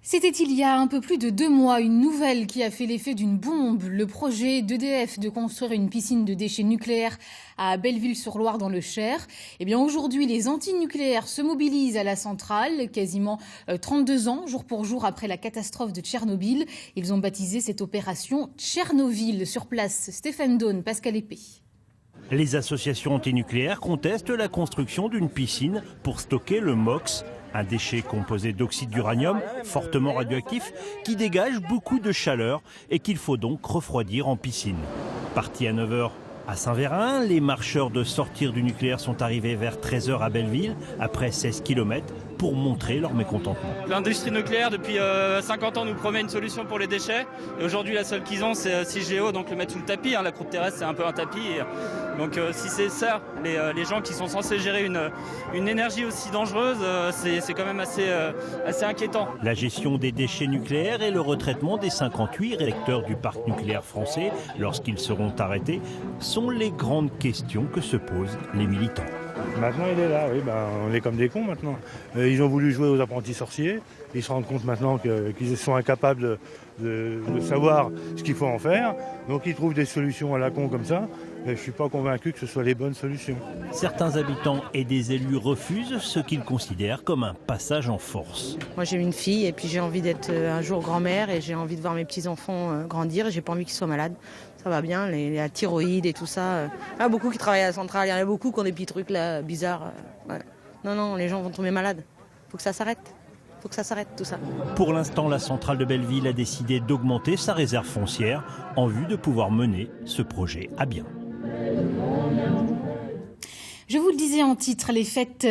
C'était il y a un peu plus de 2 mois, une nouvelle qui a fait l'effet d'une bombe. Le projet d'EDF de construire une piscine de déchets nucléaires à Belleville-sur-Loire dans le Cher. Eh bien aujourd'hui, les antinucléaires se mobilisent à la centrale, quasiment 32 ans, jour pour jour après la catastrophe de Tchernobyl. Ils ont baptisé cette opération Tchernobyl. Sur place, Stéphane Daune, Pascal Épée. Les associations antinucléaires contestent la construction d'une piscine pour stocker le MOX, un déchet composé d'oxyde d'uranium fortement radioactif qui dégage beaucoup de chaleur et qu'il faut donc refroidir en piscine. Partis à 9 h à Saint-Vérin, les marcheurs de sortir du nucléaire sont arrivés vers 13 h à Belleville, après 16 km, pour montrer leur mécontentement. L'industrie nucléaire, depuis 50 ans, nous promet une solution pour les déchets. Et aujourd'hui, la seule qu'ils ont, c'est CIGEO, donc le mettre sous le tapis. La croûte terrestre, c'est un peu un tapis. Donc si c'est ça, les gens qui sont censés gérer une énergie aussi dangereuse, c'est quand même assez inquiétant. La gestion des déchets nucléaires et le retraitement des 58 réacteurs du parc nucléaire français, lorsqu'ils seront arrêtés, sont les grandes questions que se posent les militants. Maintenant il est là, oui, on est comme des cons maintenant. Ils ont voulu jouer aux apprentis sorciers, ils se rendent compte maintenant qu'ils sont incapables de savoir ce qu'il faut en faire, donc ils trouvent des solutions à la con comme ça. Je ne suis pas convaincu que ce soit les bonnes solutions. Certains habitants et des élus refusent ce qu'ils considèrent comme un passage en force. Moi j'ai une fille et puis j'ai envie d'être un jour grand-mère et j'ai envie de voir mes petits-enfants grandir et j'ai pas envie qu'ils soient malades. Ça va bien, la thyroïde et tout ça. Il y en a beaucoup qui travaillent à la centrale, il y en a beaucoup qui ont des petits trucs là bizarres. Ouais. Non, les gens vont tomber malades. Faut que ça s'arrête. Faut que ça s'arrête tout ça. Pour l'instant, la centrale de Belleville a décidé d'augmenter sa réserve foncière en vue de pouvoir mener ce projet à bien. Je vous le disais en titre, les fêtes